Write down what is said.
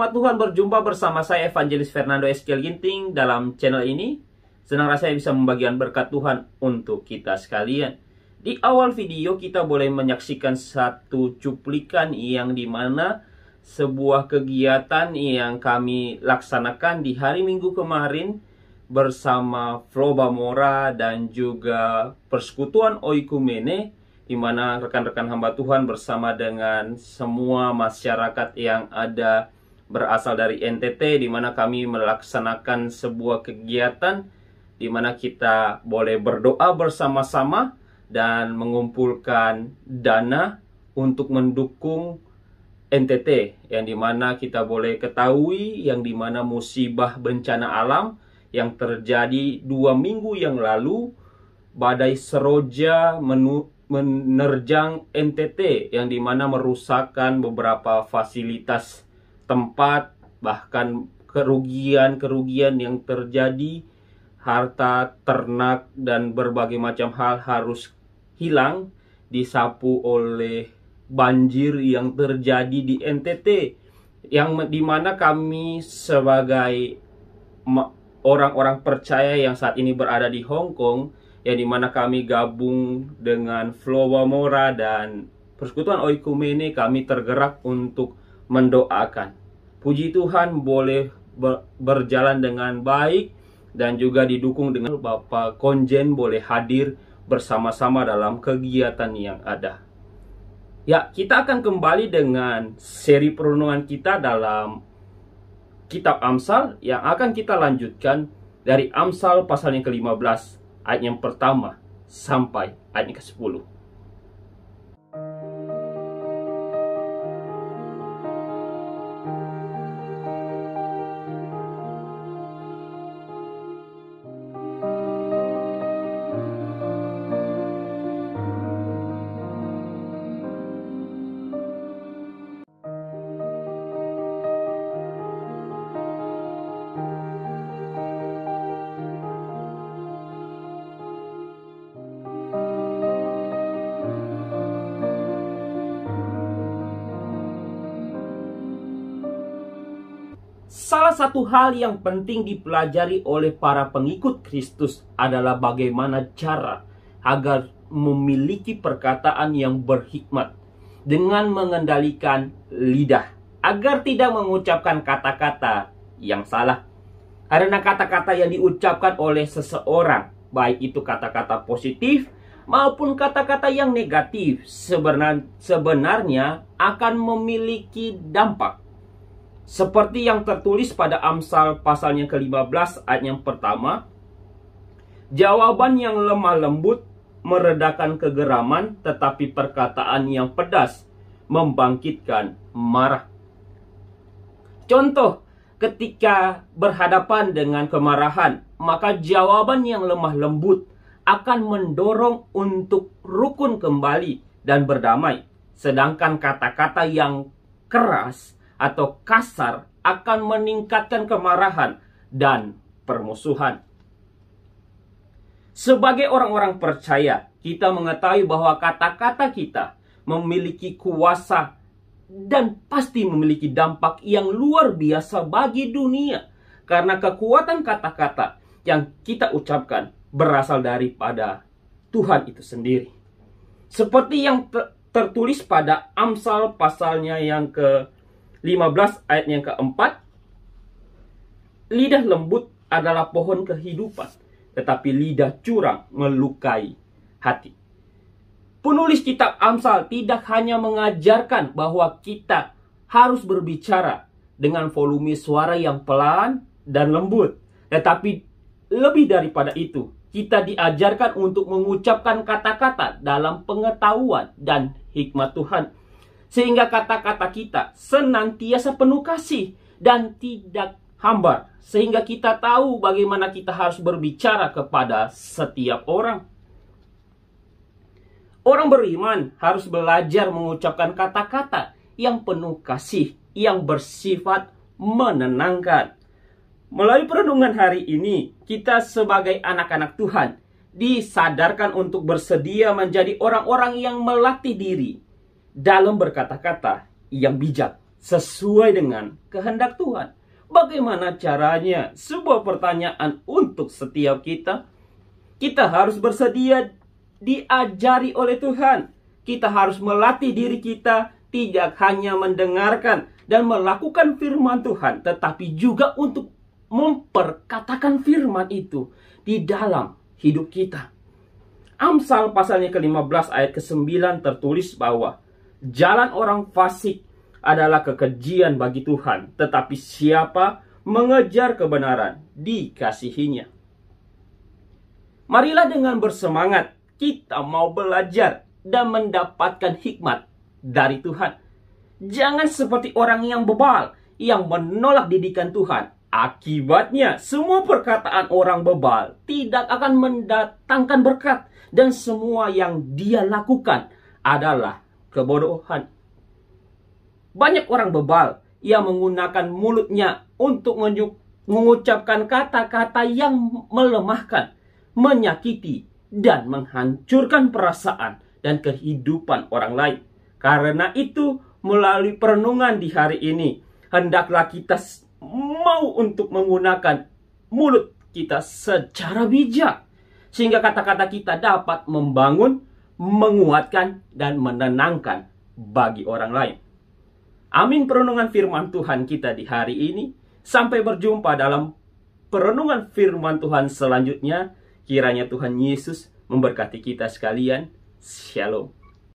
Selamat Tuhan, berjumpa bersama saya Evangelis Fernando Eskiel Ginting dalam channel ini. Senang rasanya bisa membagikan berkat Tuhan untuk kita sekalian. Di awal video kita boleh menyaksikan satu cuplikan yang dimana sebuah kegiatan yang kami laksanakan di hari Minggu kemarin bersama Flow Bamora dan juga Persekutuan Oikumene, di mana rekan-rekan hamba Tuhan bersama dengan semua masyarakat yang ada berasal dari NTT, di mana kami melaksanakan sebuah kegiatan di mana kita boleh berdoa bersama-sama dan mengumpulkan dana untuk mendukung NTT, yang dimana kita boleh ketahui yang dimana musibah bencana alam yang terjadi 2 minggu yang lalu, badai Seroja menerjang NTT, yang dimana merusakkan beberapa fasilitas tempat, bahkan kerugian yang terjadi, harta ternak dan berbagai macam hal harus hilang, disapu oleh banjir yang terjadi di NTT, yang dimana kami sebagai orang-orang percaya yang saat ini berada di Hong Kong, yang dimana kami gabung dengan Flow Bamora dan Persekutuan Oikumene, kami tergerak untuk mendoakan. Puji Tuhan boleh berjalan dengan baik dan juga didukung dengan Bapak Konjen boleh hadir bersama-sama dalam kegiatan yang ada. Ya, kita akan kembali dengan seri perenungan kita dalam Kitab Amsal yang akan kita lanjutkan dari Amsal pasal yang ke-15 ayat yang pertama sampai ayat yang ke-10. Salah satu hal yang penting dipelajari oleh para pengikut Kristus adalah bagaimana cara agar memiliki perkataan yang berhikmat dengan mengendalikan lidah, agar tidak mengucapkan kata-kata yang salah. Karena kata-kata yang diucapkan oleh seseorang, baik itu kata-kata positif maupun kata-kata yang negatif, sebenarnya akan memiliki dampak. Seperti yang tertulis pada Amsal pasal yang ke-15 ayat yang pertama, jawaban yang lemah lembut meredakan kegeraman, tetapi perkataan yang pedas membangkitkan marah. Contoh, ketika berhadapan dengan kemarahan, maka jawaban yang lemah lembut akan mendorong untuk rukun kembali dan berdamai. Sedangkan kata-kata yang keras atau kasar akan meningkatkan kemarahan dan permusuhan. Sebagai orang-orang percaya, kita mengetahui bahwa kata-kata kita memiliki kuasa dan pasti memiliki dampak yang luar biasa bagi dunia, karena kekuatan kata-kata yang kita ucapkan berasal daripada Tuhan itu sendiri. Seperti yang tertulis pada Amsal pasalnya yang ke-15 ayat yang keempat, lidah lembut adalah pohon kehidupan, tetapi lidah curang melukai hati. Penulis kitab Amsal tidak hanya mengajarkan bahwa kita harus berbicara dengan volume suara yang pelan dan lembut, tetapi lebih daripada itu, kita diajarkan untuk mengucapkan kata-kata dalam pengetahuan dan hikmat Tuhan, sehingga kata-kata kita senantiasa penuh kasih dan tidak hambar. Sehingga kita tahu bagaimana kita harus berbicara kepada setiap orang. Orang beriman harus belajar mengucapkan kata-kata yang penuh kasih, yang bersifat menenangkan. Melalui perenungan hari ini, kita sebagai anak-anak Tuhan disadarkan untuk bersedia menjadi orang-orang yang melatih diri dalam berkata-kata yang bijak, sesuai dengan kehendak Tuhan. Bagaimana caranya? Sebuah pertanyaan untuk setiap kita. Kita harus bersedia diajari oleh Tuhan. Kita harus melatih diri kita tidak hanya mendengarkan dan melakukan firman Tuhan, tetapi juga untuk memperkatakan firman itu di dalam hidup kita. Amsal pasalnya ke-15 ayat ke-9 tertulis bahwa jalan orang fasik adalah kekejian bagi Tuhan, tetapi siapa mengejar kebenaran dikasihinya. Marilah dengan bersemangat kita mau belajar dan mendapatkan hikmat dari Tuhan. Jangan seperti orang yang bebal yang menolak didikan Tuhan. Akibatnya semua perkataan orang bebal tidak akan mendatangkan berkat, dan semua yang dia lakukan adalah kebodohan. Banyak orang bebal yang menggunakan mulutnya untuk mengucapkan kata-kata yang melemahkan, menyakiti, dan menghancurkan perasaan dan kehidupan orang lain. Karena itu, melalui perenungan di hari ini, hendaklah kita mau untuk menggunakan mulut kita secara bijak, sehingga kata-kata kita dapat membangun, menguatkan, dan menenangkan bagi orang lain. Amin perenungan firman Tuhan kita di hari ini. Sampai berjumpa dalam perenungan firman Tuhan selanjutnya. Kiranya Tuhan Yesus memberkati kita sekalian. Shalom.